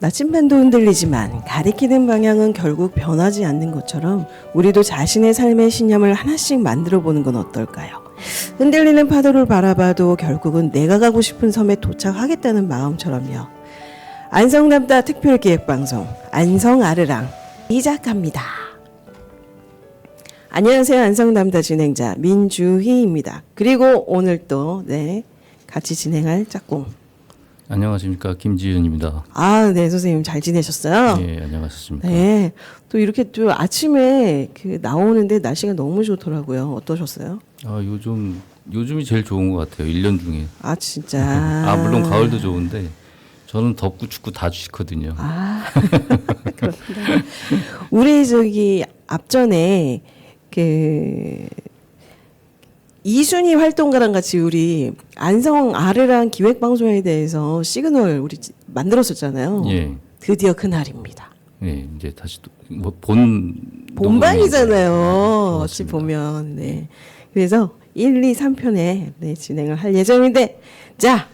나침반도 흔들리지만 가리키는 방향은 결국 변하지 않는 것처럼 우리도 자신의 삶의 신념을 하나씩 만들어 보는 건 어떨까요? 흔들리는 파도를 바라봐도 결국은 내가 가고 싶은 섬에 도착하겠다는 마음처럼요. 안성남다 특별기획방송 안성아르랑 시작합니다. 안녕하세요. 안성남다 진행자 민주희입니다. 그리고 오늘 또 같이 진행할 짝꿍. 안녕하십니까, 김지윤입니다. 아, 네, 선생님 잘 지내셨어요? 네, 안녕하셨습니까. 네, 또 이렇게 또 아침에 나오는데 날씨가 너무 좋더라고요. 어떠셨어요? 아, 요즘이 제일 좋은 것 같아요. 1년 중에. 아, 진짜. 아, 물론 가을도 좋은데 저는 덥고 춥고 다 좋거든요. 아, 그렇구나. 우리 앞전에 이순희 활동가랑 같이 우리 안성 아르랑 기획방송에 대해서 시그널 우리 만들었었잖아요. 예. 드디어 그날입니다. 네, 이제 다시 또 본방이잖아요. 녹음이 어찌 이제 보면. 네. 그래서 1, 2, 3편에 진행을 할 예정인데, 자,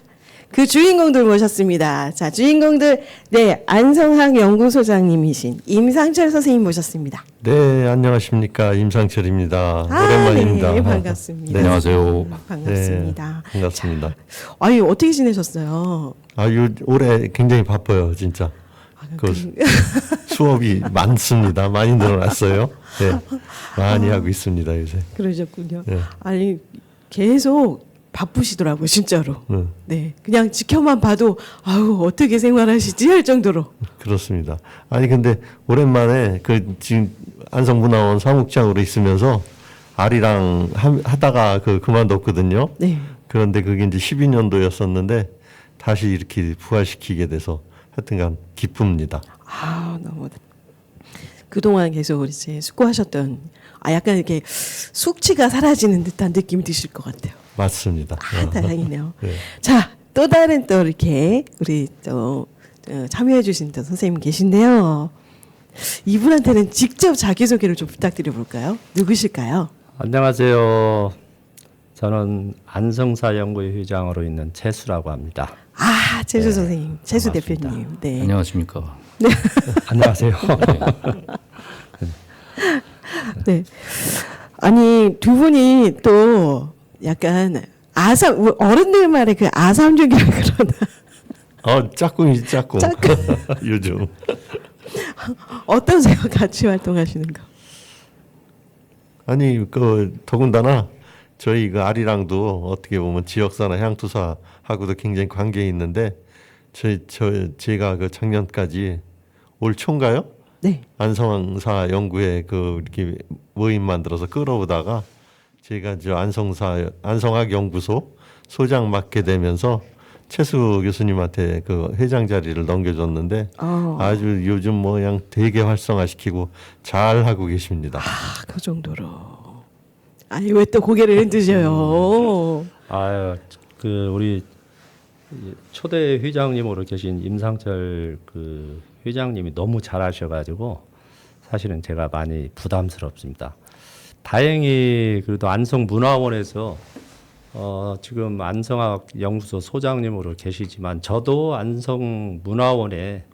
그 주인공들 모셨습니다. 자, 주인공들, 안성학 연구소장님이신 임상철 선생님 모셨습니다. 네, 안녕하십니까. 임상철입니다. 오랜만입니다. 네, 반갑습니다. 네. 안녕하세요. 반갑습니다. 네, 반갑습니다. 아니, 어떻게 지내셨어요? 올해 굉장히 바빠요, 진짜. 수업이 많습니다. 많이 늘어났어요. 네, 많이 하고 있습니다, 요새. 그러셨군요. 네. 아니, 계속 바쁘시더라고요, 진짜로. 네, 그냥 지켜만 봐도 아유 어떻게 생활하시지 할 정도로. 그렇습니다. 아니 근데 오랜만에 지금 안성문화원 사무국장으로 있으면서 아리랑 하다가 그만뒀거든요. 네. 그런데 그게 이제 12년도였었는데 다시 이렇게 부활시키게 돼서 하여튼간 기쁩니다. 아, 너무 그동안 계속 이제 수고하셨던 약간 이렇게 숙취가 사라지는 듯한 느낌이 드실 것 같아요. 맞습니다. 아, 다행이네요. 네. 자, 또 다른 또 이렇게 우리 또 참여해 주신 또 선생님 계신데요. 이분한테는 직접 자기소개를 좀 부탁드려 볼까요? 누구실까요? 안녕하세요. 저는 안성사연구회 회장으로 있는 최수라고 합니다. 아, 최수 선생님, 최수 반갑습니다. 대표님. 네. 안녕하십니까. 안녕하세요. 네. 아니, 두 분이 또 약간 어른들 말에 그 아삼족이라 그러나. 짝꿍이지, 짝꿍. 짝꿍. 요즘. 어떠세요? 같이 활동하시는 거. 아니, 더군다나 저희 아리랑도 어떻게 보면 지역사나 향토사하고도 굉장히 관계 있는데 제가 작년까지 올 초인가요? 네. 안성사 연구회 이렇게 모임 만들어서 끌어오다가 제가 안성학 연구소 소장 맡게 되면서 최수 교수님한테 회장 자리를 넘겨줬는데 아주 요즘 그냥 되게 활성화시키고 잘 하고 계십니다. 아, 그 정도로. 아니, 왜 또 고개를 흔드셔요? 아유, 우리 초대 회장님으로 계신 임상철 회장님이 너무 잘하셔가지고 사실은 제가 많이 부담스럽습니다. 다행히 그래도 안성문화원에서 지금 안성학 연구소 소장님으로 계시지만 저도 안성문화원에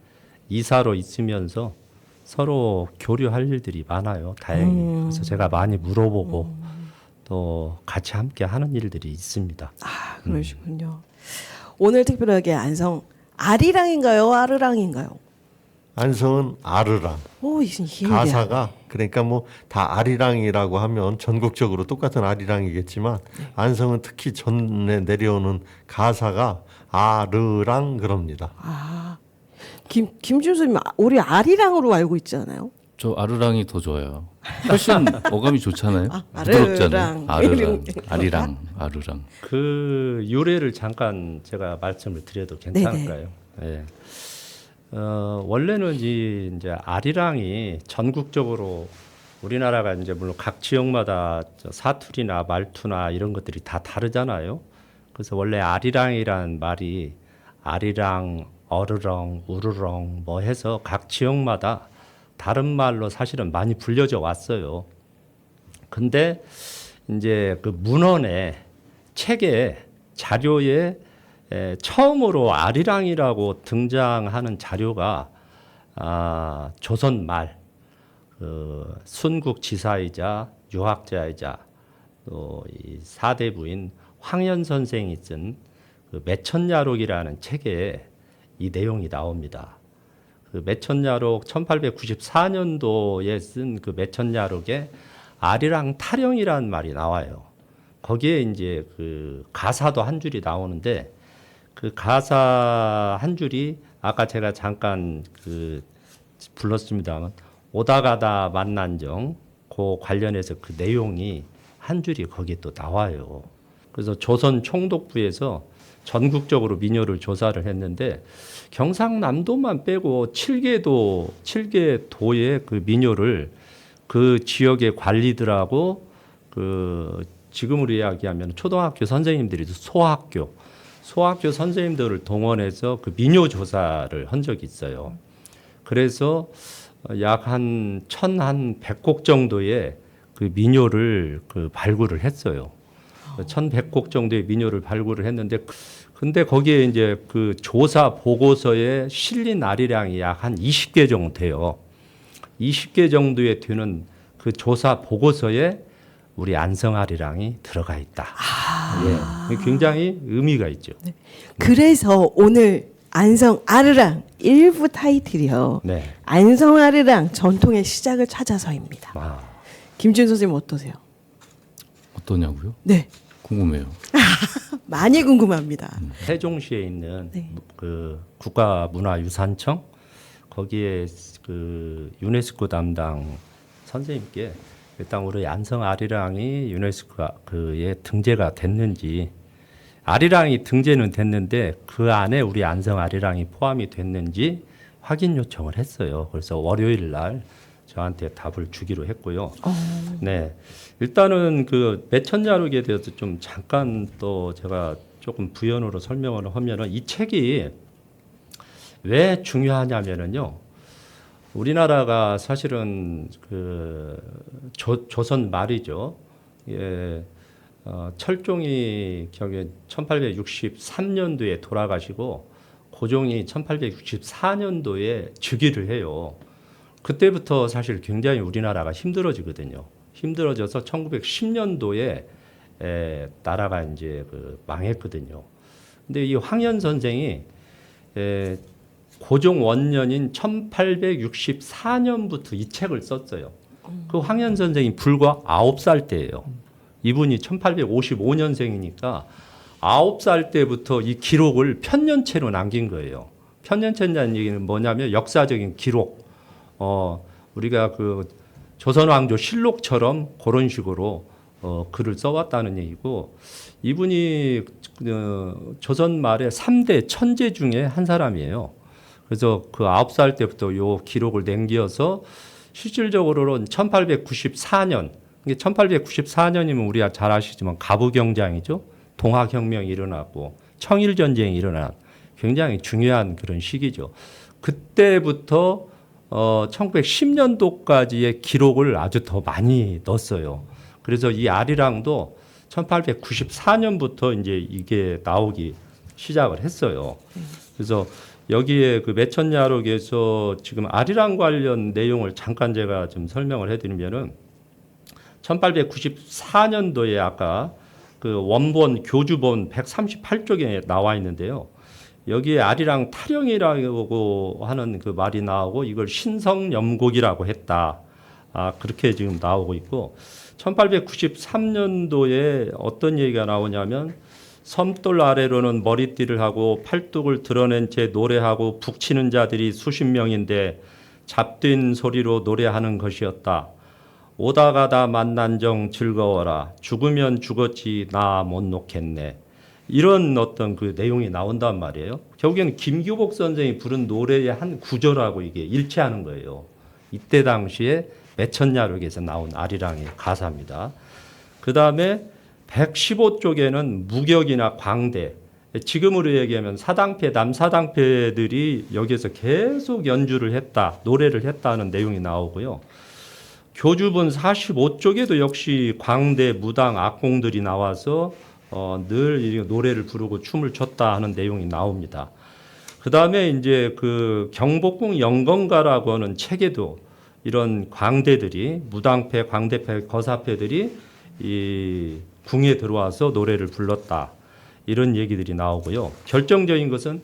이사로 있으면서 서로 교류할 일들이 많아요. 다행히. 그래서 제가 많이 물어보고 또 같이 함께 하는 일들이 있습니다. 아, 그러시군요. 오늘 특별하게 안성 아리랑인가요? 아르랑인가요? 안성은 아르랑. 오, 이게 가사가 그러니까 다 아리랑이라고 하면 전국적으로 똑같은 아리랑이겠지만 안성은 특히 전에 내려오는 가사가 아르랑 그럽니다. 아, 김준 선생님 우리 아리랑으로 알고 있잖아요. 저 아르랑이 더 좋아요. 훨씬 어감이 좋잖아요. 아르랑. 부드럽잖아요. 아리랑. 그 유래를 잠깐 제가 말씀을 드려도 괜찮을까요? 네. 원래는 이제 아리랑이 전국적으로 우리나라가 이제 물론 각 지역마다 사투리나 말투나 이런 것들이 다 다르잖아요. 그래서 원래 아리랑이란 말이 아리랑, 어르렁, 우르렁 뭐 해서 각 지역마다 다른 말로 사실은 많이 불려져 왔어요. 근데 이제 그 문헌에 책에 자료에 처음으로 아리랑이라고 등장하는 자료가 조선 말 순국 지사이자 유학자이자 또 이 사대부인 황현 선생이 쓴 그 매천야록이라는 책에 이 내용이 나옵니다. 그 매천야록 1894년도에 쓴 그 매천야록에 아리랑 타령이라는 말이 나와요. 거기에 이제 그 가사도 한 줄이 나오는데 그 가사 한 줄이 아까 제가 잠깐 그 불렀습니다만 오다가다 만난정 그 관련해서 그 내용이 한 줄이 거기에 또 나와요. 그래서 조선 총독부에서 전국적으로 민요를 조사를 했는데 경상남도만 빼고 7개 도의 그 민요를 그 지역의 관리들하고 그 지금으로 이야기하면 초등학교 선생님들이 소학교 선생님들을 동원해서 그 민요 조사를 한 적이 있어요. 그래서 약 한 1,100곡 정도의 그 민요를 그 발굴을 했어요. 1,100곡 정도의 민요를 발굴을 했는데 근데 거기에 이제 그 조사 보고서에 실린 아리랑이 약 한 20개 정도 돼요. 20개 정도에 되는 그 조사 보고서에 우리 안성 아리랑이 들어가 있다. 예, 굉장히 의미가 있죠. 네. 그래서 오늘 안성 아르랑 1부 타이틀이요. 네. 안성 아르랑 전통의 시작을 찾아서입니다. 아, 김준 선생님 어떠세요? 어떠냐고요? 네. 궁금해요. 많이 궁금합니다. 세종시에 있는 네. 그 국가문화유산청 거기에 그 유네스코 담당 선생님께 일단 우리 안성 아리랑이 유네스코에 등재가 됐는지 아리랑이 등재는 됐는데 그 안에 우리 안성 아리랑이 포함이 됐는지 확인 요청을 했어요. 그래서 월요일 날 저한테 답을 주기로 했고요. 네, 일단은 그 매천야록에 대해서 좀 잠깐 또 제가 조금 부연으로 설명을 하면은 이 책이 왜 중요하냐면은요. 우리나라가 사실은 그 조선 말이죠. 예, 철종이 경에 1863년도에 돌아가시고 고종이 1864년도에 즉위를 해요. 그때부터 사실 굉장히 우리나라가 힘들어지거든요. 힘들어져서 1910년도에 나라가 이제 그 망했거든요. 근데 이 황현 선생이 고종 원년인 1864년부터 이 책을 썼어요. 그 황현 선생이 불과 9살 때예요. 이분이 1855년생이니까 9살 때부터 이 기록을 편년체로 남긴 거예요. 편년체라는 얘기는 뭐냐면 역사적인 기록. 우리가 그 조선왕조 실록처럼 그런 식으로 글을 써왔다는 얘기고 이분이 조선 말의 3대 천재 중에 한 사람이에요. 그래서 그 9살 때부터 요 기록을 남겨서 실질적으로는 1894년, 이게 1894년이면 우리가 잘 아시지만 갑우경장이죠. 동학혁명이 일어나고 청일전쟁이 일어난 굉장히 중요한 그런 시기죠. 그때부터 1910년도까지의 기록을 아주 더 많이 넣었어요. 그래서 이 아리랑도 1894년부터 이제 이게 나오기 시작을 했어요. 그래서 여기에 그 매천야록에서 지금 아리랑 관련 내용을 잠깐 제가 좀 설명을 해드리면은 1894년도에 아까 그 원본 교주본 138쪽에 나와 있는데요. 여기에 아리랑 타령이라고 하는 그 말이 나오고 이걸 신성염곡이라고 했다. 그렇게 지금 나오고 있고 1893년도에 어떤 얘기가 나오냐면 섬돌 아래로는 머리띠를 하고 팔뚝을 드러낸 채 노래하고 북치는 자들이 수십 명인데 잡된 소리로 노래하는 것이었다. 오다가다 만난 정 즐거워라. 죽으면 죽었지 나 못 놓겠네. 이런 어떤 그 내용이 나온단 말이에요. 결국에는 김규복 선생이 부른 노래의 한 구절하고 이게 일치하는 거예요. 이때 당시에 매천야록에서 나온 아리랑의 가사입니다. 그 다음에 115쪽에는 무격이나 광대, 지금으로 얘기하면 사당패, 남사당패들이 여기에서 계속 연주를 했다, 노래를 했다는 내용이 나오고요. 교주본 45쪽에도 역시 광대, 무당, 악공들이 나와서 늘 이 노래를 부르고 춤을 췄다 하는 내용이 나옵니다. 그 다음에 이제 그 경복궁 영건가라고 하는 책에도 이런 광대들이 무당패, 광대패, 거사패들이 이 궁에 들어와서 노래를 불렀다 이런 얘기들이 나오고요. 결정적인 것은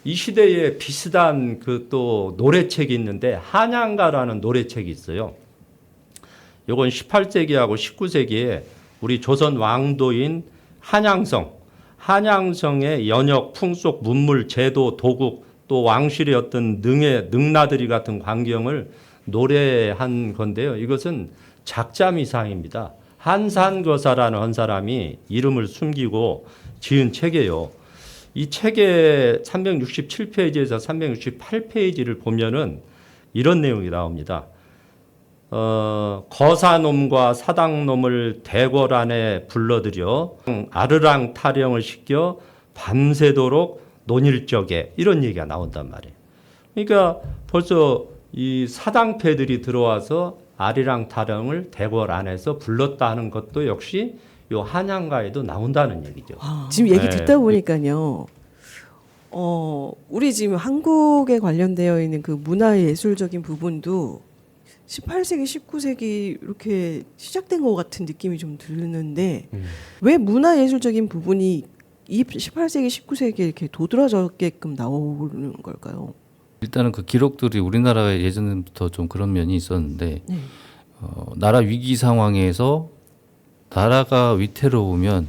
이 시대에 비슷한 그 또 노래책이 있는데 한양가라는 노래책이 있어요. 요건 18세기하고 19세기에 우리 조선 왕도인 한양성의 연역, 풍속, 문물, 제도, 도국 또 왕실의 어떤 능나들이 같은 광경을 노래한 건데요. 이것은 작자미상입니다. 한산거사라는 한 사람이 이름을 숨기고 지은 책이에요. 이 책의 367페이지에서 368페이지를 보면은 이런 내용이 나옵니다. 거사놈과 사당놈을 대궐 안에 불러들여 아르랑 타령을 시켜 밤새도록 논일적에 이런 얘기가 나온단 말이에요. 그러니까 벌써 이 사당패들이 들어와서 아리랑 타령을 대궐 안에서 불렀다 하는 것도 역시 요 한양가에도 나온다는 얘기죠. 지금 얘기 네. 듣다 보니까요. 우리 지금 한국에 관련되어 있는 그 문화예술적인 부분도 18세기, 19세기 이렇게 시작된 것 같은 느낌이 좀 드는데 왜 문화예술적인 부분이 이 18세기, 19세기에 이렇게 도드라졌게끔 나오는 걸까요? 일단은 그 기록들이 우리나라에 예전부터 좀 그런 면이 있었는데 네. 나라 위기 상황에서 나라가 위태로우면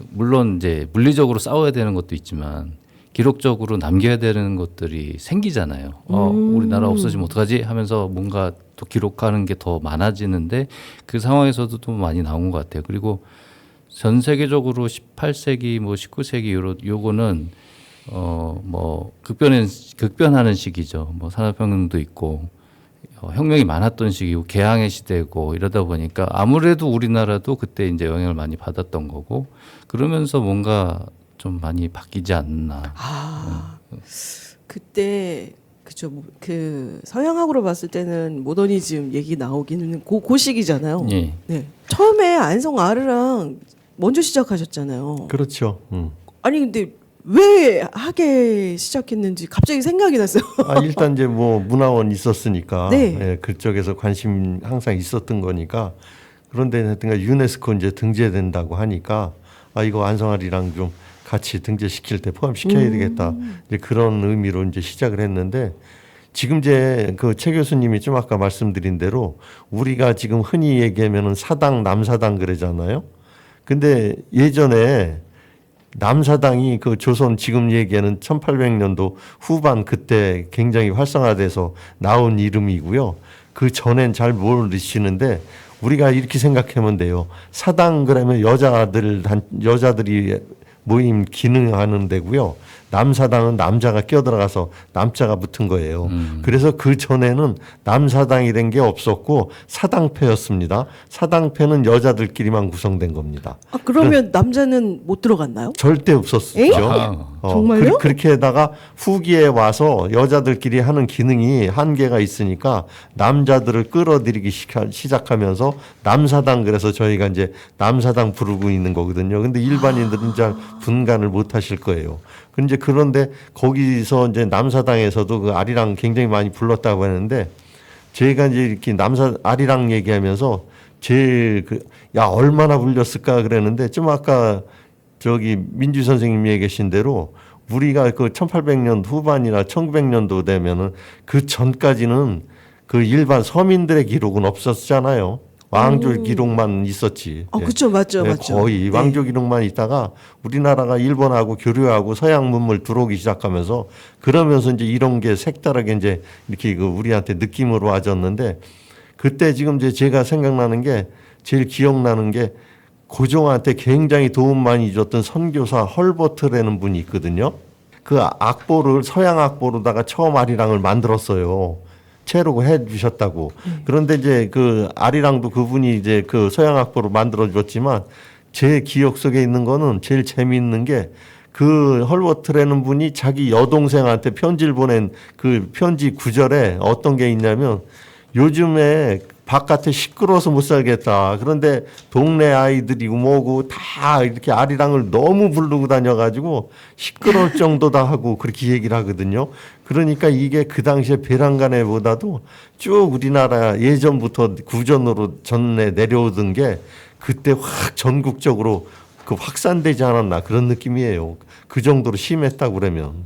물론 이제 물리적으로 싸워야 되는 것도 있지만 기록적으로 남겨야 되는 것들이 생기잖아요. 우리나라 없어지면 어떡하지 하면서 뭔가 또 기록하는 게 더 많아지는데 그 상황에서도 좀 많이 나온 것 같아요. 그리고 전 세계적으로 18세기 뭐 19세기 요거는 뭐 극변하는 시기죠. 뭐 산업혁명도 있고 혁명이 많았던 시기고 개항의 시대고 이러다 보니까 아무래도 우리나라도 그때 이제 영향을 많이 받았던 거고 그러면서 뭔가 좀 많이 바뀌지 않나. 그때 그죠. 그 서양학으로 봤을 때는 모더니즘 얘기 나오기는 그 시기잖아요. 예. 네. 처음에 안성 아르랑 먼저 시작하셨잖아요. 그렇죠. 아니 근데 왜 하게 시작했는지 갑자기 생각이 났어요. 일단 이제 뭐 문화원 있었으니까 네. 예, 그쪽에서 관심 항상 있었던 거니까 그런데 하여튼간 유네스코 이제 등재된다고 하니까 이거 안성아리랑 좀 같이 등재시킬 때 포함시켜야 되겠다. 이제 그런 의미로 이제 시작을 했는데 지금 이제 그 최 교수님이 좀 아까 말씀드린 대로 우리가 지금 흔히 얘기하면은 사당, 남사당 그러잖아요. 근데 예전에 남사당이 그 조선 지금 얘기하는 1800년도 후반 그때 굉장히 활성화돼서 나온 이름이고요. 그 전엔 잘 모르시는데 우리가 이렇게 생각하면 돼요. 사당 그러면 여자들이 모임 기능하는 데고요. 남사당은 남자가 끼어들어가서 남자가 붙은 거예요. 그래서 그 전에는 남사당이란 게 없었고 사당패였습니다. 사당패는 여자들끼리만 구성된 겁니다. 그러면 남자는 못 들어갔나요? 절대 없었죠. 에이? 정말요? 그렇게다가 후기에 와서 여자들끼리 하는 기능이 한계가 있으니까 남자들을 끌어들이기 시작하면서 남사당 그래서 저희가 이제 남사당 부르고 있는 거거든요. 근데 일반인들은 잘 분간을 못 하실 거예요. 그런데 거기서 이제 남사당에서도 그 아리랑 굉장히 많이 불렀다고 하는데 제가 이제 이렇게 아리랑 얘기하면서 제일 얼마나 불렸을까 그랬는데 좀 아까 저기 민주 선생님이 얘기하신 대로 우리가 그 1800년 후반이나 1900년도 되면은 그 전까지는 그 일반 서민들의 기록은 없었잖아요. 왕조 기록만 있었지. 그렇죠, 맞죠, 맞죠. 거의 왕조 기록만 있다가 우리나라가 일본하고 교류하고 서양 문물 들어오기 시작하면서 그러면서 이제 이런 게 색다르게 이제 이렇게 우리한테 느낌으로 와졌는데 그때 지금 이제 제가 생각나는 게 제일 기억나는 게 고종한테 굉장히 도움 많이 줬던 선교사 헐버트라는 분이 있거든요. 그 악보를 서양 악보로다가 처음 아리랑을 만들었어요. 채로 해 주셨다고. 그런데 이제 그 아리랑도 그분이 이제 그 서양 악보로 만들어 줬지만 제 기억 속에 있는 거는 제일 재미있는 게 그 헐버트라는 분이 자기 여동생한테 편지를 보낸 그 편지 구절에 어떤 게 있냐면 요즘에 바깥에 시끄러워서 못 살겠다. 그런데 동네 아이들이 뭐고 다 이렇게 아리랑을 너무 부르고 다녀가지고 시끄러울 정도다 하고 그렇게 얘기를 하거든요. 그러니까 이게 그 당시에 베랑간에보다도 쭉 우리나라 예전부터 구전으로 전에 내려오던 게 그때 확 전국적으로 그 확산되지 않았나 그런 느낌이에요. 그 정도로 심했다고 그러면.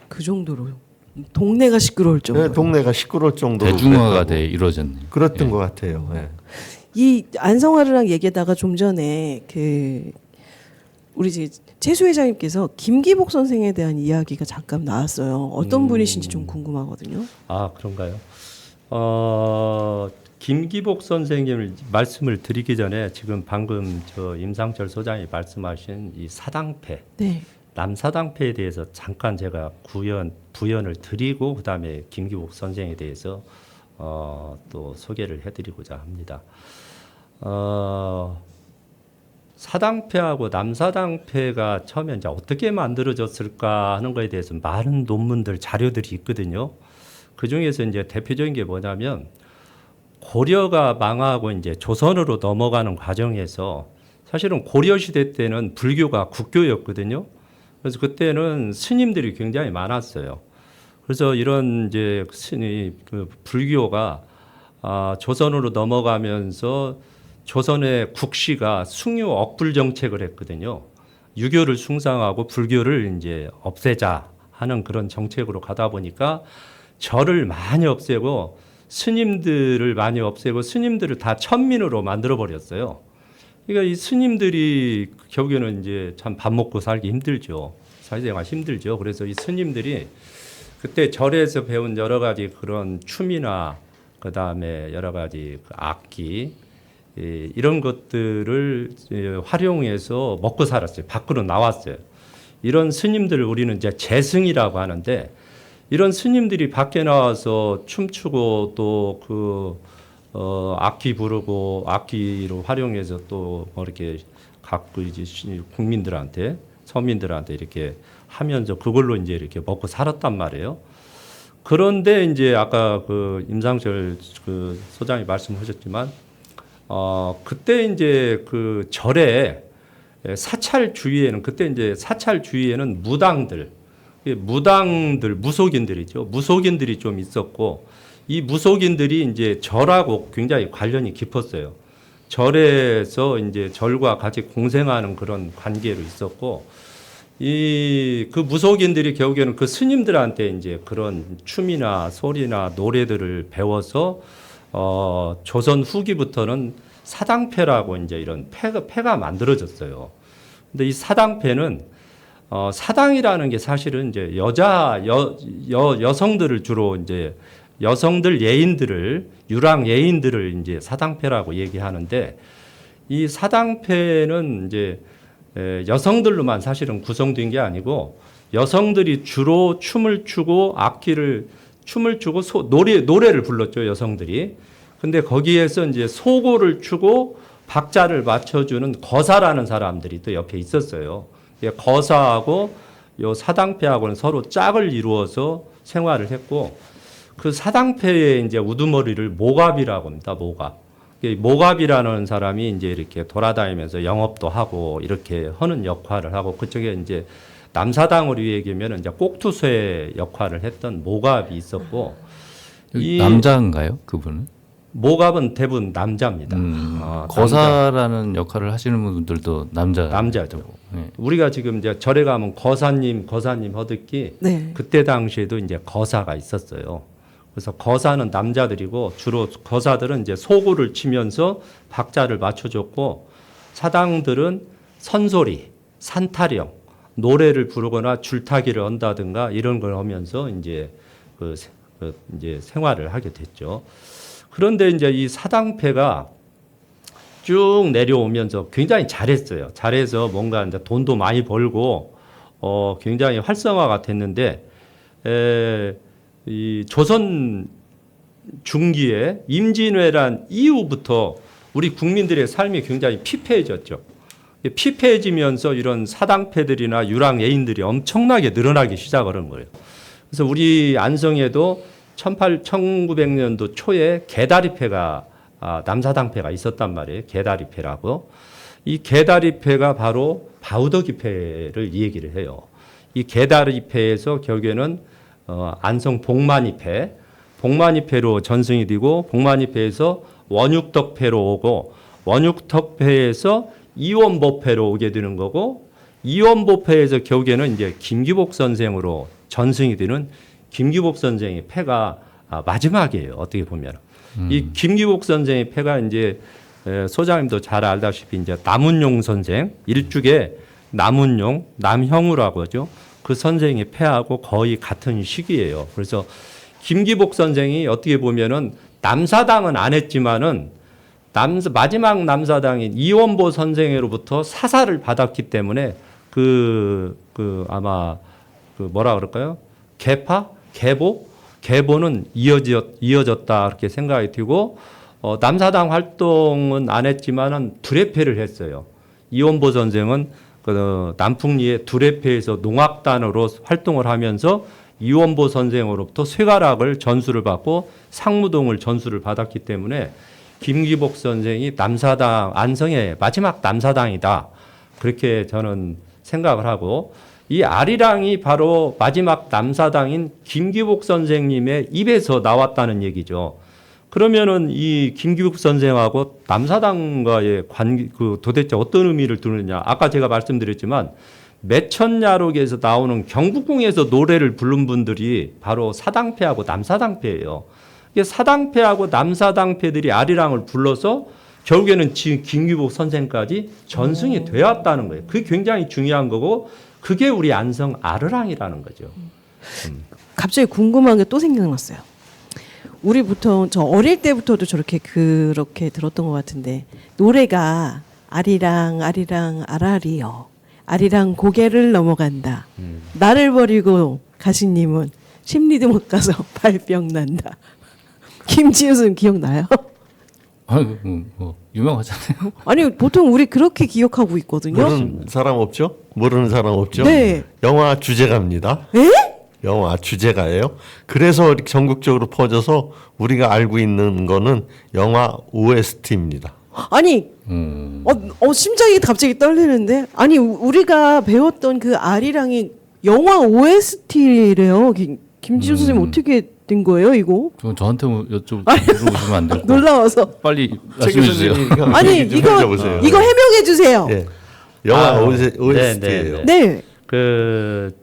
그 정도로 동네가 시끄러울 정도로. 네, 동네가 시끄러울 정도로 대중화가 그랬다고. 돼 이루어졌네요. 그랬던 예. 것 같아요. 예. 이 안성화르랑 얘기하다가 좀 전에 우리 이제 최수 회장님께서 김기복 선생에 대한 이야기가 잠깐 나왔어요. 어떤 분이신지 좀 궁금하거든요. 아 그런가요? 김기복 선생님을 말씀을 드리기 전에 지금 방금 저 임상철 소장이 말씀하신 이 사당패, 네. 남사당패에 대해서 잠깐 제가 부연을 드리고 그다음에 김기복 선생에 대해서 또 소개를 해드리고자 합니다. 사당패하고 남사당패가 처음에 이제 어떻게 만들어졌을까 하는 거에 대해서 많은 논문들, 자료들이 있거든요. 그 중에서 이제 대표적인 게 뭐냐면 고려가 망하고 이제 조선으로 넘어가는 과정에서 사실은 고려 시대 때는 불교가 국교였거든요. 그래서 그때는 스님들이 굉장히 많았어요. 그래서 이런 이제 그 불교가 조선으로 넘어가면서 조선의 국시가 숭유 억불 정책을 했거든요. 유교를 숭상하고 불교를 이제 없애자 하는 그런 정책으로 가다 보니까 절을 많이 없애고 스님들을 많이 없애고 스님들을 다 천민으로 만들어 버렸어요. 그러니까 이 스님들이 결국에는 이제 참 밥 먹고 살기 힘들죠. 사회생활 힘들죠. 그래서 이 스님들이 그때 절에서 배운 여러 가지 그런 춤이나 그 다음에 여러 가지 그 악기 이런 것들을 활용해서 먹고 살았어요. 밖으로 나왔어요. 이런 스님들을 우리는 이제 재승이라고 하는데 이런 스님들이 밖에 나와서 춤추고 또 악기 부르고 악기로 활용해서 또 뭐 이렇게 갖고 이제 국민들한테 서민들한테 이렇게 하면서 그걸로 이제 이렇게 먹고 살았단 말이에요. 그런데 이제 아까 그 임상철 그 소장이 말씀하셨지만 그때 이제 그 절에 사찰 주위에는 그때 이제 사찰 주위에는 무당들 무속인들이죠. 무속인들이 좀 있었고 이 무속인들이 이제 절하고 굉장히 관련이 깊었어요. 절에서 이제 절과 같이 공생하는 그런 관계로 있었고 그 무속인들이 결국에는 그 스님들한테 이제 그런 춤이나 소리나 노래들을 배워서 조선 후기부터는 사당패라고 이제 이런 패가 만들어졌어요. 근데 이 사당패는 사당이라는 게 사실은 이제 여성들을 주로 이제 여성들 예인들을 유랑 예인들을 이제 사당패라고 얘기하는데 이 사당패는 이제 여성들로만 사실은 구성된 게 아니고 여성들이 주로 춤을 추고 춤을 추고 노래를 불렀죠, 여성들이. 근데 거기에서 이제 소고를 추고 박자를 맞춰주는 거사라는 사람들이 또 옆에 있었어요. 거사하고 요 사당패하고는 서로 짝을 이루어서 생활을 했고 그 사당패의 이제 우두머리를 모갑이라고 합니다. 모갑이라는 사람이 이제 이렇게 돌아다니면서 영업도 하고 이렇게 하는 역할을 하고 그쪽에 이제 남사당으로 얘기하면 이제 꼭투쇠 역할을 했던 모갑이 있었고 이 남자인가요, 그분은? 모갑은 대부분 남자입니다. 거사라는 역할을 하시는 분들도 남자죠. 네. 우리가 지금 이제 절에 가면 거사님 허듣기 네. 그때 당시에도 이제 거사가 있었어요. 그래서 거사는 남자들이고 주로 거사들은 이제 소구를 치면서 박자를 맞춰줬고 사당들은 선소리, 산타령, 노래를 부르거나 줄타기를 한다든가 이런 걸 하면서 이제 이제 생활을 하게 됐죠. 그런데 이제 이 사당패가 쭉 내려오면서 굉장히 잘했어요. 잘해서 뭔가 이제 돈도 많이 벌고 굉장히 활성화가 됐는데 이 조선 중기에 임진왜란 이후부터 우리 국민들의 삶이 굉장히 피폐해졌죠. 피폐해지면서 이런 사당패들이나 유랑 예인들이 엄청나게 늘어나기 시작을 한 거예요. 그래서 우리 안성에도 1900년도 초에 개다리패가 남사당패가 있었단 말이에요. 개다리패라고. 이 개다리패가 바로 바우더기패를 얘기를 해요. 이 개다리패에서 결국에는 안성 복만이패, 복만이패로 전승이 되고 복만이패에서 원육덕패로 오고 원육덕패에서 이원보패로 오게 되는 거고 이원보패에서 결국에는 이제 김기복 선생으로 전승이 되는 김기복 선생의 패가 마지막이에요. 어떻게 보면 이 김기복 선생의 패가 이제 소장님도 잘 알다시피 이제 남운용 선생 일죽의 남운용 남형우라고 하죠. 그 선생의 패하고 거의 같은 시기예요. 그래서 김기복 선생이 어떻게 보면은 남사당은 안 했지만은 마지막 남사당인 이원보 선생으로부터 사사를 받았기 때문에 아마 뭐라 그럴까요? 계보는 이어졌다 이렇게 생각이 들고 남사당 활동은 안 했지만은 두레패를 했어요. 이원보 선생은 그 남풍리의 두레패에서 농악단으로 활동을 하면서 이원보 선생으로부터 쇠가락을 전수를 받고 상무동을 전수를 받았기 때문에 김기복 선생이 남사당 안성의 마지막 남사당이다 그렇게 저는 생각을 하고 이 아리랑이 바로 마지막 남사당인 김기복 선생님의 입에서 나왔다는 얘기죠. 그러면은 이 김기복 선생하고 남사당과의 관계 도대체 어떤 의미를 두느냐? 아까 제가 말씀드렸지만 매천야록에서 나오는 경복궁에서 노래를 부른 분들이 바로 사당패하고 남사당패예요. 이게 사당패하고 남사당패들이 아리랑을 불러서 결국에는 지금 김기복 선생까지 전승이 되었다는 거예요. 그게 굉장히 중요한 거고 그게 우리 안성 아르랑이라는 거죠. 갑자기 궁금한 게 또 생각났어요. 우리 보통 저 어릴 때부터도 그렇게 들었던 것 같은데 노래가 아리랑 아리랑 아라리요. 아리랑 고개를 넘어간다. 나를 버리고 가시님은 심리도 못 가서 발병 난다. 김지우 선생님 기억나요? 뭐 유명하잖아요. 아니 보통 우리 그렇게 기억하고 있거든요. 모르는 사람 없죠? 모르는 사람 없죠? 네. 영화 주제가입니다. 에? 영화 주제가예요. 그래서 전국적으로 퍼져서 우리가 알고 있는 거는 영화 OST입니다. 아니 심장이 갑자기 떨리는데 아니 우리가 배웠던 그 아리랑이 영화 OST래요. 김지우 선생님 어떻게 된 거예요 이거? 저한테 물어보시면 안 되고 놀라워서 빨리 말씀해 주세요. 아니 이거 해명해 주세요. 네. 영화 OST예요. 네.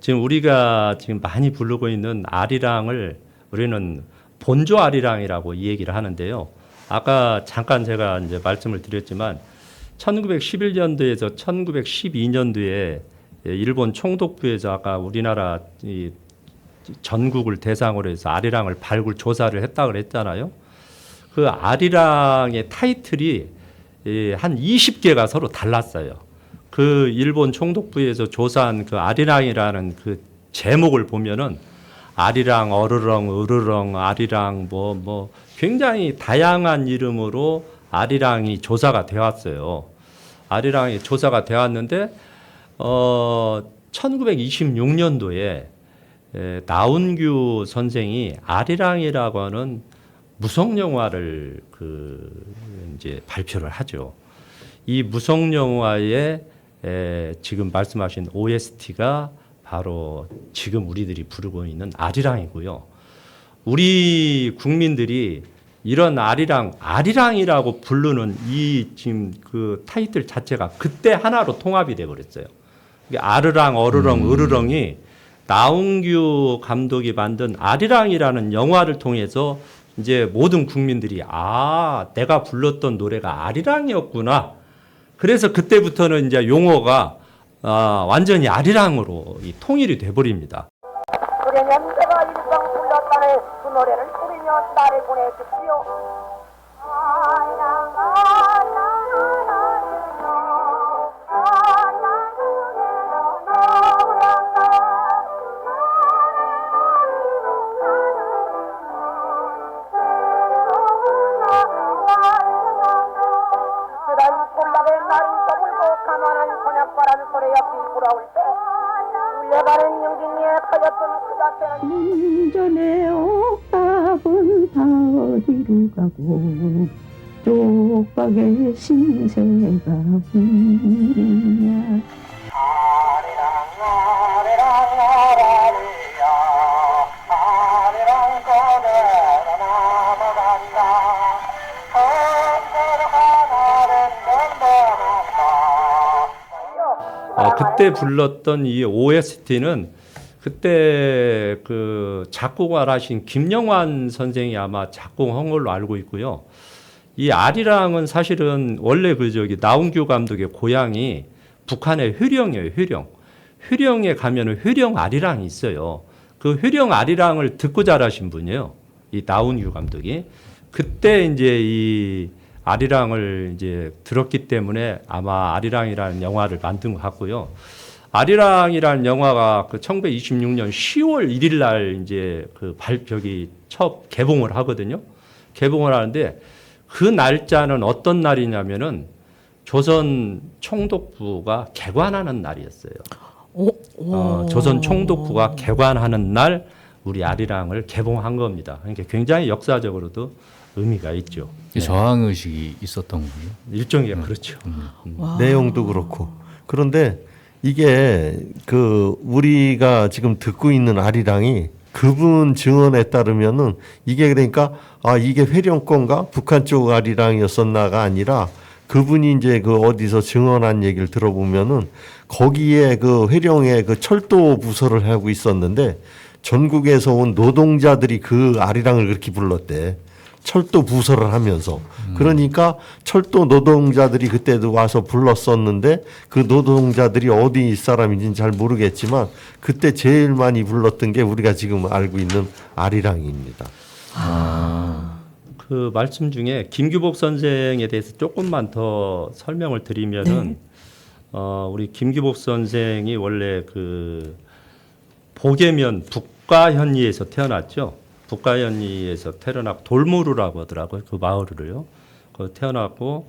지금 우리가 지금 많이 부르고 있는 아리랑을 우리는 본조 아리랑이라고 이 얘기를 하는데요. 아까 잠깐 제가 이제 말씀을 드렸지만 1911년도에서 1912년도에 일본 총독부에서 아까 우리나라 이 전국을 대상으로 해서 아리랑을 발굴 조사를 했다고 그랬잖아요. 그 아리랑의 타이틀이 한 20개가 서로 달랐어요. 그 일본 총독부에서 조사한 그 아리랑이라는 그 제목을 보면은 아리랑, 어르렁, 으르렁, 아리랑 뭐 굉장히 다양한 이름으로 아리랑이 조사가 되었어요. 아리랑이 조사가 되었는데 1926년도에 나운규 선생이 아리랑이라고 하는 무성 영화를 이제 발표를 하죠. 이 무성 영화의 지금 말씀하신 OST가 바로 지금 우리들이 부르고 있는 아리랑이고요. 우리 국민들이 이런 아리랑이라고 부르는 이 지금 그 타이틀 자체가 그때 하나로 통합이 돼 버렸어요. 아르랑, 어르렁, 으르렁이 나운규 감독이 만든 아리랑이라는 영화를 통해서 이제 모든 국민들이 내가 불렀던 노래가 아리랑이었구나. 그래서 그때부터는 이제 용어가 완전히 아리랑으로 통일이 돼버립니다. 그러면 내가 일상 불렀다네 그 노래를 부르며 나를 보내십시오. 운전해 오빠 밥은 다 어디로 가고 쪽박의 신세가 있냐. 그때 불렀던 이 OST는 그때 그 작곡을 하신 김영환 선생이 아마 작곡한 걸로 알고 있고요. 이 아리랑은 사실은 원래 그 저기 나운규 감독의 고향이 북한의 회령이에요. 회령. 회령에 가면은 회령 아리랑이 있어요. 그 회령 아리랑을 듣고 자라신 분이에요. 이 나운규 감독이. 그때 이제 이 아리랑을 이제 들었기 때문에 아마 아리랑이라는 영화를 만든 것 같고요. 아리랑이라는 영화가 그 1926년 10월 1일 날 이제 그 발표기 첫 개봉을 하거든요. 개봉을 하는데 그 날짜는 어떤 날이냐면은 조선 총독부가 개관하는 날이었어요. 조선 총독부가 개관하는 날 우리 아리랑을 개봉한 겁니다. 그러니까 굉장히 역사적으로도 의미가 있죠. 저항 의식이 있었던 거예요. 일종의 그렇죠. 내용도 그렇고. 그런데 이게 그 우리가 지금 듣고 있는 아리랑이 그분 증언에 따르면은 이게 그러니까 아 이게 회령권가 북한 쪽 아리랑이었었나가 아니라 그분이 이제 그 어디서 증언한 얘기를 들어보면은 거기에 그 회령에 그 철도 부서를 하고 있었는데 전국에서 온 노동자들이 그 아리랑을 그렇게 불렀대. 철도 부서를 하면서. 그러니까 철도 노동자들이 그때도 와서 불렀었는데 그 노동자들이 어디 사람인지는 잘 모르겠지만 그때 제일 많이 불렀던 게 우리가 지금 알고 있는 아리랑입니다. 그 말씀 중에 김규복 선생에 대해서 조금만 더 설명을 드리면은 우리 김규복 선생이 원래 그 보계면 북가현리에서 태어났죠. 북가현리에서 태어나고 돌무루라고 하더라고요. 그 마을을요. 그 태어났고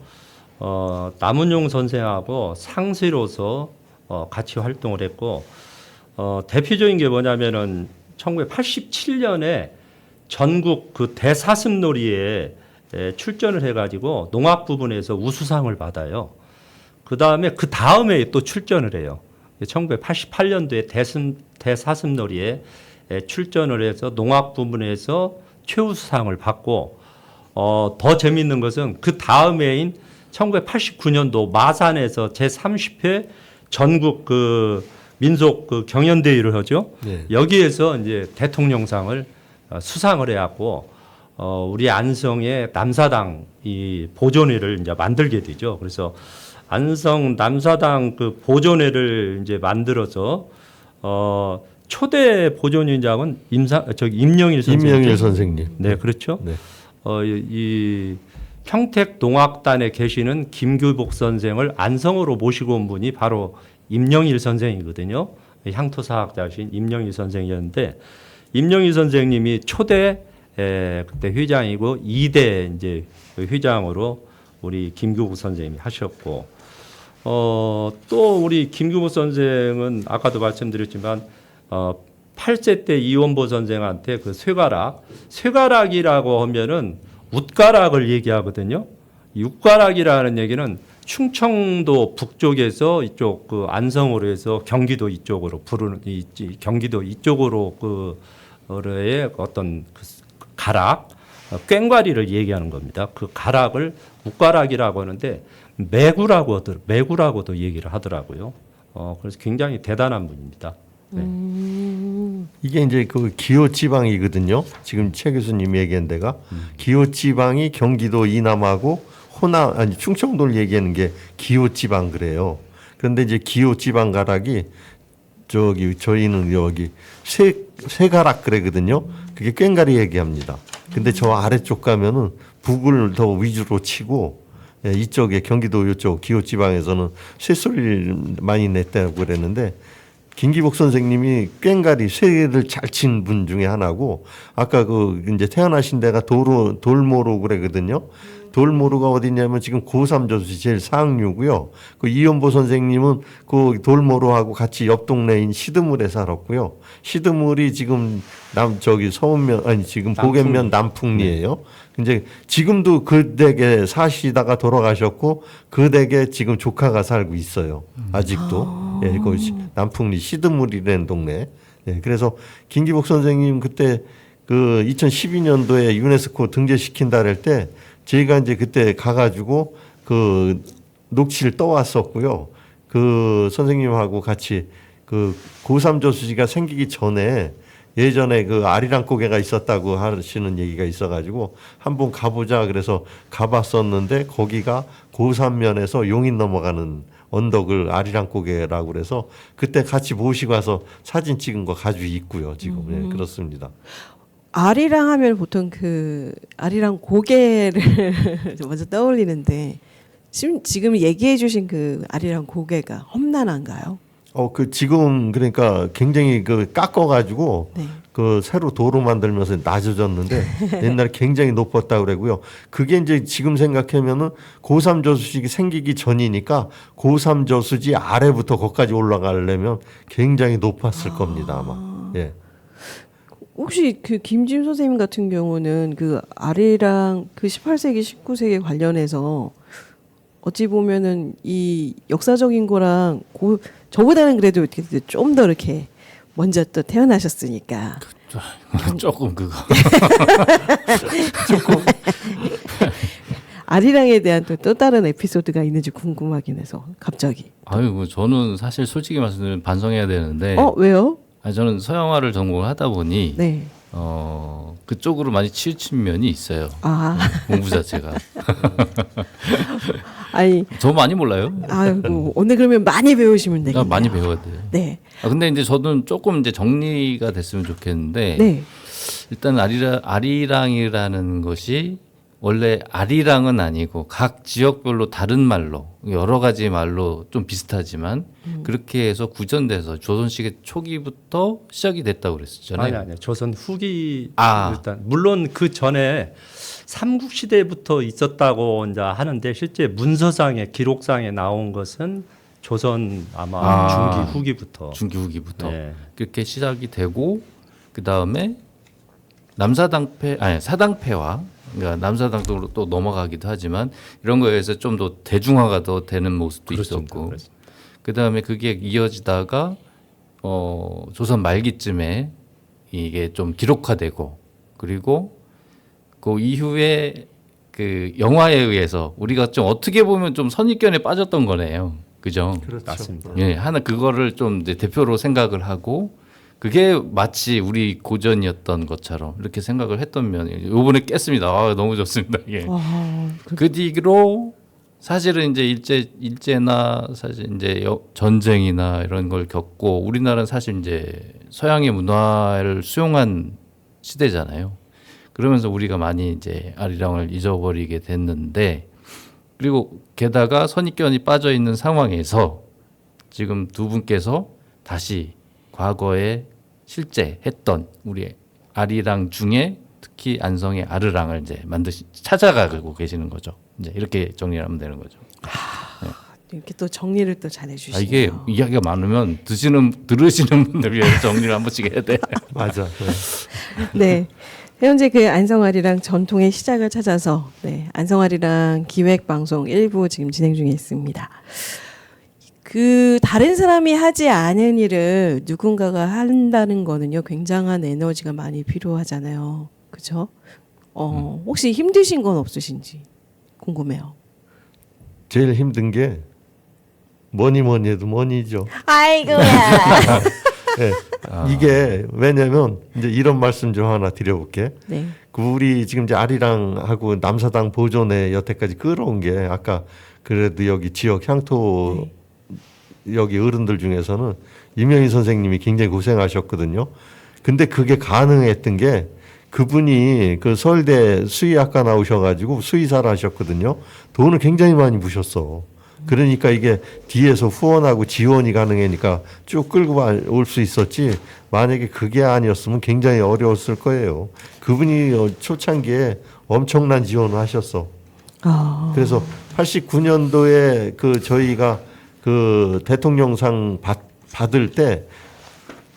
남은용 선생하고 상시로서 같이 활동을 했고 대표적인 게 뭐냐면은 1987년에 전국 그 대사슴놀이에 출전을 해가지고 농악 부분에서 우수상을 받아요. 그 다음에 또 출전을 해요. 1988년도에 대사슴놀이에 출전을 해서 농악 부분에서 최우수상을 받고 더 재미있는 것은 그 다음해인 1989년도 마산에서 제30회 전국 그 민속 그 경연대회를 하죠. 네. 여기에서 이제 대통령상을 수상을 해갖고 우리 안성의 남사당 이 보존회를 이제 만들게 되죠. 그래서 안성 남사당 그 보존회를 이제 만들어서 초대 보존위원장은 임영일 선생님. 임영일 선생님. 네, 그렇죠. 네. 이 평택 농악단에 계시는 김규복 선생을 안성으로 모시고 온 분이 바로 임영일 선생이거든요. 향토사학자신 임영일 선생이었는데 임영일 선생님이 초대 그때 회장이고 2대 이제 회장으로 우리 김규복 선생님이 하셨고 또 우리 김규복 선생은 아까도 말씀드렸지만 8세 때 이원보 선생한테 그 쇠가락이라고 하면은 웃가락을 얘기하거든요. 이 웃가락이라는 얘기는 충청도 북쪽에서 이쪽 그 안성으로 해서 경기도 이쪽으로 부르는 경기도 이쪽으로 그의 어떤 그 가락, 꽹과리를 얘기하는 겁니다. 그 가락을 웃가락이라고 하는데 매구라고도 얘기를 하더라고요. 그래서 굉장히 대단한 분입니다. 네. 이게 이제 그 기호 지방이거든요. 지금 최 교수님 얘기한 데가 기호 지방이 경기도 이남하고 호남 아니 충청도를 얘기하는 게 기호 지방 그래요. 그런데 이제 기호 지방 가락이 저기 저희는 여기 쇠가락 그래거든요. 그게 꽹과리 얘기합니다. 근데 저 아래쪽 가면은 북을 더 위주로 치고 이쪽에 경기도 이쪽 기호 지방에서는 쇠소리를 많이 냈다고 그랬는데 김기복 선생님이 꽹가리 쇠를 잘 친 분 중에 하나고 아까 그 이제 태어나신 데가 돌모로 그러거든요. 돌모루가 어디냐면 지금 고3저수지 제일 상류고요. 그 이연보 선생님은 그 돌모루하고 같이 옆 동네인 시드물에 살았고요. 시드물이 지금 지금 보겐면 남풍리예요. 이제 지금도 그 댁에 사시다가 돌아가셨고 그 댁에 지금 조카가 살고 있어요. 아직도. 예, 그 남풍리 시드물이라는 동네. 예, 그래서 김기복 선생님 그때 그 2012년도에 유네스코 등재시킨다 할 때 저희가 이제 그때 가가지고 그 녹취를 떠왔었고요. 그 선생님하고 같이 그 고3 저수지가 생기기 전에 예전에 그 아리랑 고개가 있었다고 하시는 얘기가 있어가지고 한번 가보자 그래서 가봤었는데 거기가 고3면에서 용인 넘어가는 언덕을 아리랑 고개라고 그래서 그때 같이 모시고 와서 사진 찍은 거 가지고 있고요. 지금 예, 그렇습니다. 아리랑 하면 보통 그 아리랑 고개를 먼저 떠올리는데 지금 얘기해 주신 그 아리랑 고개가 험난한가요? 그 지금 그러니까 굉장히 그 깎아가지고 네. 그 새로 도로 만들면서 낮아졌는데 옛날에 굉장히 높았다고 그러고요. 그게 이제 지금 생각하면은 고3 저수지가 생기기 전이니까 고3 저수지 아래부터 거기까지 올라가려면 굉장히 높았을 겁니다 아마. 예. 혹시 그 김지훈 선생님 같은 경우는 그 아리랑 그 18세기 19세기 관련해서 어찌 보면은 이 역사적인 거랑 저보다는 그래도 좀 더 이렇게 먼저 또 태어나셨으니까 조금 그거. 아리랑에 대한 또 다른 에피소드가 있는지 궁금하긴 해서 갑자기. 아유, 뭐 저는 사실 솔직히 말씀드리면 반성해야 되는데. 왜요? 저는 서양화를 전공을 하다 보니 네. 그쪽으로 많이 치우친 면이 있어요. 공부 자체가. 아니. 저 많이 몰라요. 아이고 오늘 그러면 많이 배우시면 되겠네요. 많이 배워야 돼요. 네. 근데 이제 저는 조금 이제 정리가 됐으면 좋겠는데 네. 일단 아리랑이라는 것이 원래 아리랑은 아니고 각 지역별로 다른 말로 여러 가지 말로 좀 비슷하지만 그렇게 해서 구전돼서 조선시대 초기부터 시작이 됐다고 그랬었잖아요. 아니 조선 후기 아. 일단 물론 그 전에 삼국 시대부터 있었다고 이제 하는데 실제 문서상에 기록상에 나온 것은 조선 아마 중기 후기부터. 중기 후기부터 네. 그렇게 시작이 되고 그 다음에 사당패와 그러니까 남사당으로 또 넘어가기도 하지만 이런 거에 의해서 좀 더 대중화가 더 되는 모습도 있었고 그 다음에 그게 이어지다가 조선 말기쯤에 이게 좀 기록화되고 그리고 그 이후에 그 영화에 의해서 우리가 좀 어떻게 보면 좀 선입견에 빠졌던 거네요. 그죠? 그렇죠. 맞습니다. 예, 하나 그거를 좀 이제 대표로 생각을 하고 그게 마치 우리 고전이었던 것처럼 이렇게 생각을 했던 면이 이번에 깼습니다. 너무 좋습니다. 예. 그 뒤로 사실은 이제 일제나 사실 이제 전쟁이나 이런 걸 겪고 우리나라는 사실 이제 서양의 문화를 수용한 시대잖아요. 그러면서 우리가 많이 이제 아리랑을 잊어버리게 됐는데 그리고 게다가 선입견이 빠져 있는 상황에서 지금 두 분께서 다시 과거에 실제 했던 우리 아리랑 중에 특히 안성의 아르랑을 이제 찾아가고 계시는 거죠. 이제 이렇게 정리하면 되는 거죠. 이렇게 또 정리를 또 잘해주시네요. 이게 이야기가 많으면 들으시는 분들 위해서 정리를 한 번씩 해야 돼. 맞아. 네. 현재 그 안성아리랑 전통의 시작을 찾아서 안성아리랑 기획방송 1부 지금 진행 중에 있습니다. 그 다른 사람이 하지 않은 일을 누군가가 한다는 거는요 굉장한 에너지가 많이 필요하잖아요. 그렇죠? 혹시 힘드신 건 없으신지 궁금해요. 제일 힘든 게 뭐니 해도 머니죠. 아이고야. 네. 이게 왜냐면 이제 이런 말씀 좀 하나 드려볼게. 네. 우리 지금 이제 아리랑하고 남사당 보존에 여태까지 끌어온 게 아까 그래도 여기 지역 향토 여기 어른들 중에서는 이명희 선생님이 굉장히 고생하셨거든요. 근데 그게 가능했던 게 그분이 그 서울대 수의학과 나오셔가지고 수의사를 하셨거든요. 돈을 굉장히 많이 부셨어. 그러니까 이게 뒤에서 후원하고 지원이 가능하니까 쭉 끌고 올 수 있었지. 만약에 그게 아니었으면 굉장히 어려웠을 거예요. 그분이 초창기에 엄청난 지원을 하셨어. 그래서 89년도에 그 저희가 그 대통령상 받을 때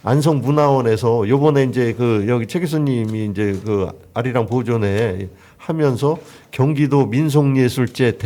안성문화원에서 요번에 이제 그 여기 최 교수님이 이제 그 아리랑 보존회 하면서 경기도 민속예술제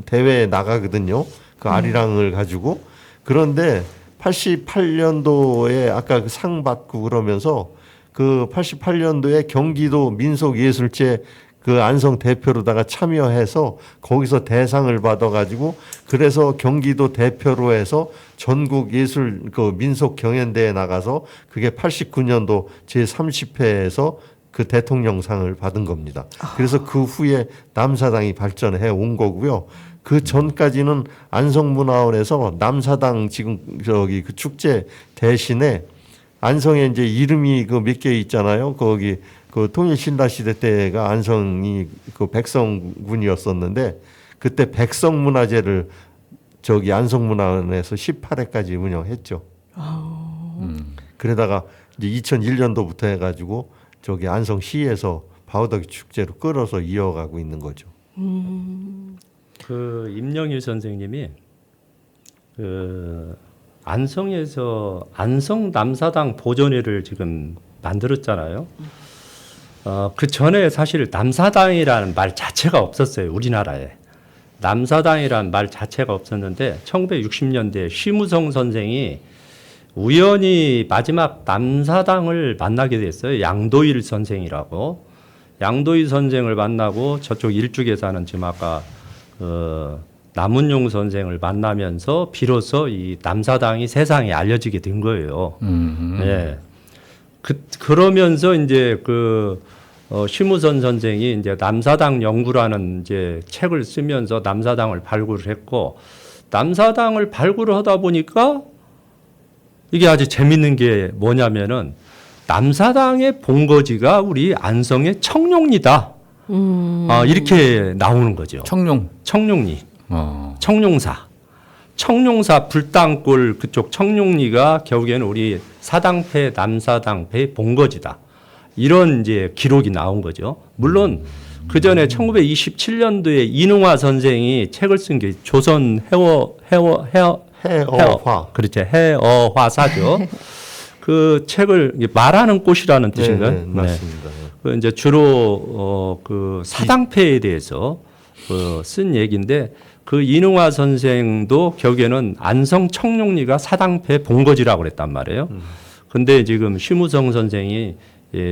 대회에 나가거든요. 그 아리랑을 가지고. 그런데 88년도에 아까 그 상 받고 그러면서 그 88년도에 경기도 민속예술제 그 안성 대표로다가 참여해서 거기서 대상을 받아가지고 그래서 경기도 대표로 해서 전국 예술 그 민속 경연대회에 나가서 그게 89년도 제30회에서 그 대통령상을 받은 겁니다. 그래서 그 후에 남사당이 발전해 온 거고요. 그 전까지는 안성문화원에서 남사당 지금 저기 그 축제 대신에 안성에 이제 이름이 그 몇 개 있잖아요. 거기 그 통일신라시대 때가 안성이 그 백성군이었었는데 그때 백성문화제를 저기 안성문화원에서 18회까지 운영했죠. 그러다가 이제 2001년도부터 해가지고 저기 안성시에서 바우더기 축제로 끌어서 이어가고 있는 거죠. 그 임영일 선생님이 그 안성에서 안성 남사당 보존회를 지금 만들었잖아요. 그 전에 사실 남사당이라는 말 자체가 없었어요. 우리나라에. 남사당이라는 말 자체가 없었는데 1960년대 심우성 선생이 우연히 마지막 남사당을 만나게 됐어요. 양도일 선생이라고. 양도일 선생을 만나고 저쪽 일죽에 사는 지금 아까 남은용 선생을 만나면서 비로소 이 남사당이 세상에 알려지게 된 거예요. 예. 그러면서 이제 심우선 선생이 이제 남사당 연구라는 이제 책을 쓰면서 남사당을 발굴을 했고, 남사당을 발굴을 하다 보니까 이게 아주 재밌는 게 뭐냐면은 남사당의 본거지가 우리 안성의 청룡리다. 이렇게 나오는 거죠. 청룡리. 청룡사. 청룡사 불당골 그쪽 청룡리가 결국에는 우리 사당패 남사당패의 본거지다. 이런 이제 기록이 나온 거죠. 물론 그 전에 1927년도에 이능화 선생이 책을 쓴 게 조선 해어화. 그렇죠. 해어화사죠. 그 책을 말하는 꽃이라는 뜻인가요? 네, 맞습니다. 그 이제 주로 그 사당패에 대해서 쓴 얘기인데 그 이능화 선생도 결국에는 안성 청룡리가 사당패 본거지라고 그랬단 말이에요. 근데 지금 심우성 선생이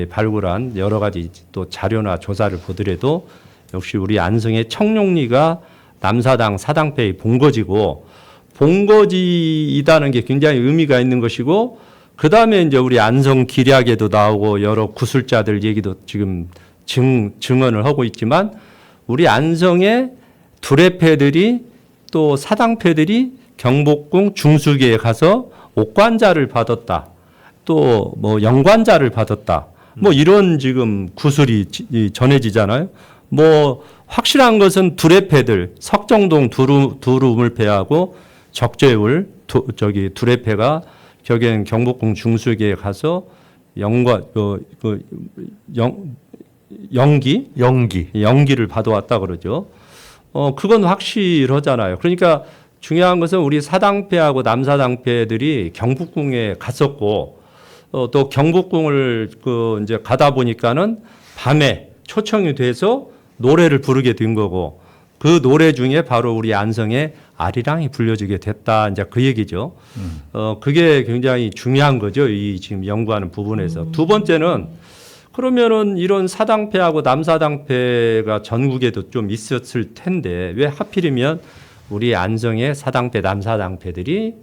발굴한 여러 가지 또 자료나 조사를 보더라도 역시 우리 안성의 청룡리가 남사당 사당패의 본거지고, 본거지이다는 게 굉장히 의미가 있는 것이고, 그 다음에 이제 우리 안성 기략에도 나오고 여러 구술자들 얘기도 지금 증언을 하고 있지만, 우리 안성의 두레패들이 또 사당패들이 경복궁 중수기에 가서 옥관자를 받았다. 또 뭐 영관자를 받았다. 뭐 이런 지금 구술이 전해지잖아요. 뭐 확실한 것은 두레패들 석정동 두루물패하고 적재울 두레패가 결국에는 경복궁 중수기에 가서 연기를 받아왔다 그러죠. 그건 확실하잖아요. 그러니까 중요한 것은 우리 사당패하고 남사당패들이 경복궁에 갔었고, 또 경복궁을 이제 가다 보니까는 밤에 초청이 돼서 노래를 부르게 된 거고, 그 노래 중에 바로 우리 안성의 아리랑이 불려지게 됐다. 이제 그 얘기죠. 그게 굉장히 중요한 거죠. 이 지금 연구하는 부분에서. 두 번째는 그러면은 이런 사당패하고 남사당패가 전국에도 좀 있었을 텐데 왜 하필이면 우리 안성의 사당패, 남사당패들이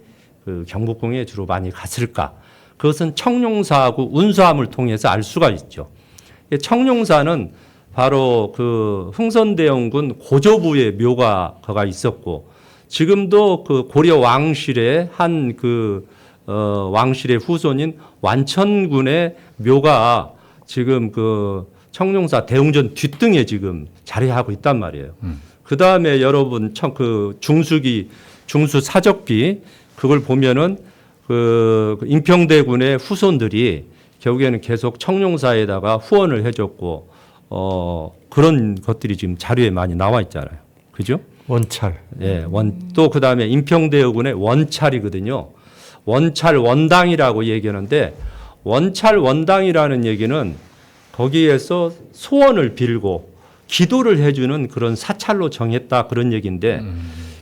그 경복궁에 주로 많이 갔을까? 그것은 청룡사하고 운수함을 통해서 알 수가 있죠. 청룡사는 바로 그 흥선대원군 고조부의 묘가 있었고, 지금도 그 고려 왕실의 한 왕실의 후손인 완천군의 묘가 지금 그 청룡사 대웅전 뒷등에 지금 자리하고 있단 말이에요. 그 다음에 여러분 그 중수 사적비 그걸 보면은 그 임평대군의 후손들이 결국에는 계속 청룡사에다가 후원을 해줬고 그런 것들이 지금 자료에 많이 나와 있잖아요. 그죠? 원찰. 예, 또 그다음에 임평대군의 원찰이거든요. 원찰 원당이라고 얘기하는데 원찰 원당이라는 얘기는 거기에서 소원을 빌고 기도를 해주는 그런 사찰로 정했다 그런 얘기인데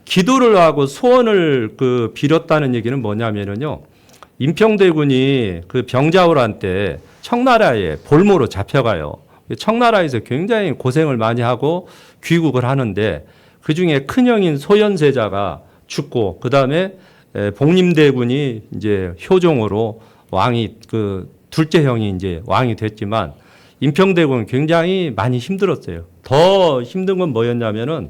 기도를 하고 소원을 그 빌었다는 얘기는 뭐냐면은요. 임평대군이 그 병자호란 때 청나라에 볼모로 잡혀가요. 청나라에서 굉장히 고생을 많이 하고 귀국을 하는데 그 중에 큰형인 소현세자가 죽고 그 다음에 복림대군이 이제 효종으로 왕이 그 둘째 형이 이제 왕이 됐지만 임평대군은 굉장히 많이 힘들었어요. 더 힘든 건 뭐였냐면은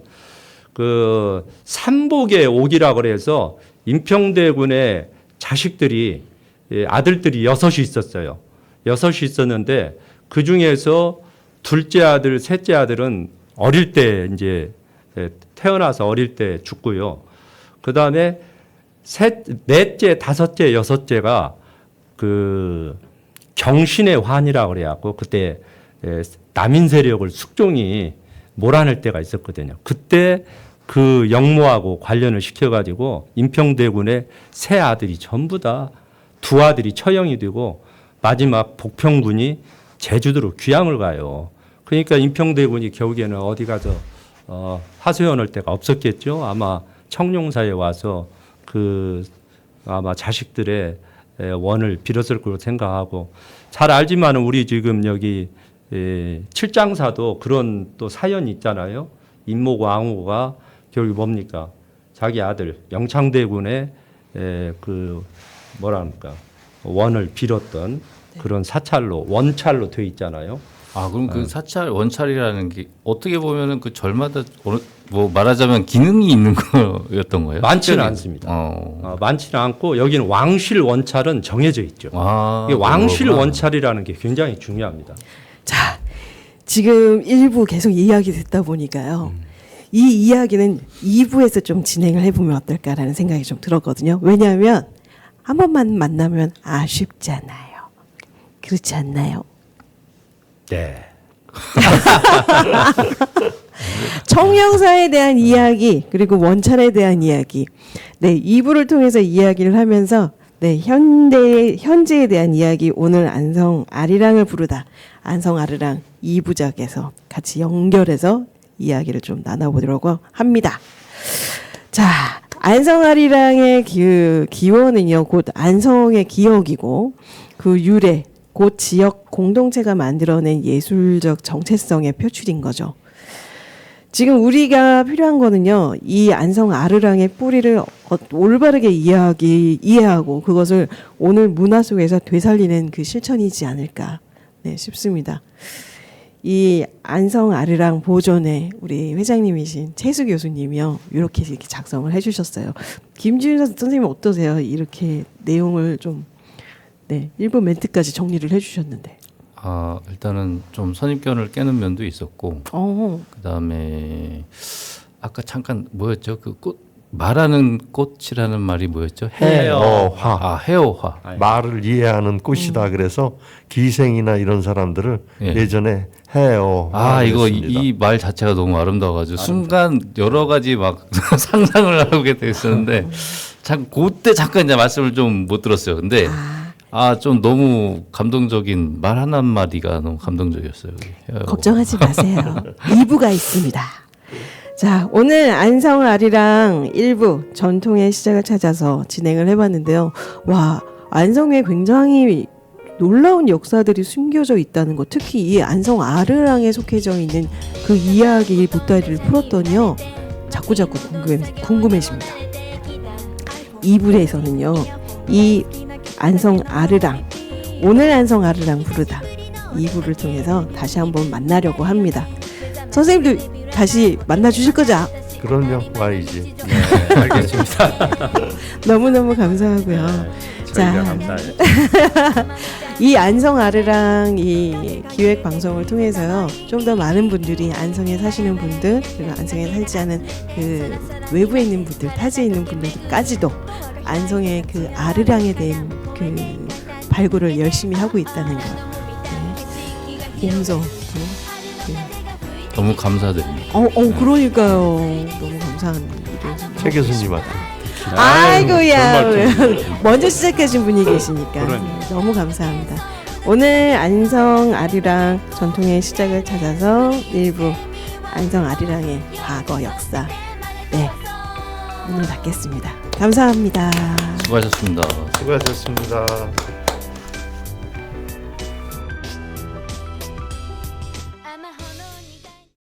그 삼복의 옥이라고 그래서 임평대군의 자식들이 아들들이 6이 있었어요. 6이 있었는데 그 중에서 둘째 아들, 셋째 아들은 어릴 때 이제 태어나서 어릴 때 죽고요. 그 다음에 넷째, 다섯째, 여섯째가 그 경신의 환이라고 그래갖고 그때 남인 세력을 숙종이 몰아낼 때가 있었거든요. 그때 그 영모하고 관련을 시켜가지고 임평대군의 세 아들이 전부 다 두 아들이 처형이 되고 마지막 복평군이 제주도로 귀향을 가요. 그러니까 임평대군이 결국에는 어디 가서 하소연할 데가 없었겠죠. 아마 청룡사에 와서 그 아마 자식들의 원을 빌었을 거로 생각하고 잘 알지만은 우리 지금 여기 칠장사도 그런 또 사연이 있잖아요. 임모고 왕후가 결국 뭡니까? 자기 아들 영창대군의 그 뭐랄까 원을 빌었던 그런 사찰로 원찰로 돼 있잖아요. 아 그럼 그 사찰 원찰이라는 게 어떻게 보면은 그 절마다 뭐 말하자면 기능이 있는 거였던 거예요? 많지는 특별히? 않습니다. 많지는 않고 여기는 왕실 원찰은 정해져 있죠. 아, 이게 왕실 그렇구나. 원찰이라는 게 굉장히 중요합니다. 자, 지금 1부 계속 이야기 듣다 보니까요. 이 이야기는 2부에서 좀 진행을 해보면 어떨까라는 생각이 좀 들었거든요. 왜냐하면 한 번만 만나면 아쉽잖아요. 그렇지 않나요? 네. 청룡사에 대한 이야기 그리고 원찰에 대한 이야기, 네 2부를 통해서 이야기를 하면서 네 현재에 대한 이야기 오늘 안성 아리랑을 부르다 안성 아리랑 2부작에서 같이 연결해서 이야기를 좀 나눠보려고 합니다. 자 안성 아리랑의 기원은요 곧 안성의 기억이고 그 유래 곧 지역 공동체가 만들어낸 예술적 정체성의 표출인 거죠. 지금 우리가 필요한 거는요, 이 안성 아르랑의 뿌리를 올바르게 이해하고 그것을 오늘 문화 속에서 되살리는 그 실천이지 않을까 싶습니다. 이 안성 아르랑 보존회 우리 회장님이신 최수 교수님이요, 이렇게 작성을 해주셨어요. 김지윤 선생님 어떠세요? 이렇게 내용을 좀 일부 멘트까지 정리를 해주셨는데. 아 일단은 좀 선입견을 깨는 면도 있었고 그다음에 아까 잠깐 뭐였죠? 그 꽃 말하는 꽃이라는 말이 뭐였죠? 해어화. 아 해어화. 말을 이해하는 꽃이다. 그래서 기생이나 이런 사람들을 예전에 해어. 아 이거 이 말 자체가 너무 아름다워가지고 순간 여러 가지 막 상상을 하게 됐었는데 그때 잠깐 이제 말씀을 좀 못 들었어요. 근데 좀 너무 감동적인 말 한마디가 너무 감동적이었어요. 걱정하지 마세요. 2부가 있습니다. 자, 오늘 안성 아리랑 1부 전통의 시작을 찾아서 진행을 해봤는데요. 와, 안성에 굉장히 놀라운 역사들이 숨겨져 있다는 것, 특히 이 안성 아르랑에 속해져 있는 그 이야기 보따리를 풀었더니요, 자꾸자꾸 궁금해집니다. 2부에서는요, 이 안성 아르랑, 오늘 안성 아르랑 부르다 2부를 통해서 다시 한번 만나려고 합니다. 선생님도 다시 만나주실 거죠? 그럼요. 와이지. 알겠습니다. 너무너무 감사하고요. 저희가 자. 감사해요. 이 안성 아르랑 이 기획 방송을 통해서요, 좀 더 많은 분들이 안성에 사시는 분들, 그리고 안성에 살지 않은 그 외부에 있는 분들, 타지에 있는 분들까지도 안성의 그 아르랑에 대한 그 발굴을 열심히 하고 있다는 거. 네. 공소. 너무 감사드립니다. 그러니까요. 너무 감사한 일을. 최 교수님한테. 아이고야. 그런 말씀. 먼저 시작하신 분이 계시니까 그러니까. 너무 감사합니다. 오늘 안성 아리랑 전통의 시작을 찾아서 일부 안성 아리랑의 과거 역사 문을 닫겠습니다. 감사합니다. 수고하셨습니다. 수고하셨습니다.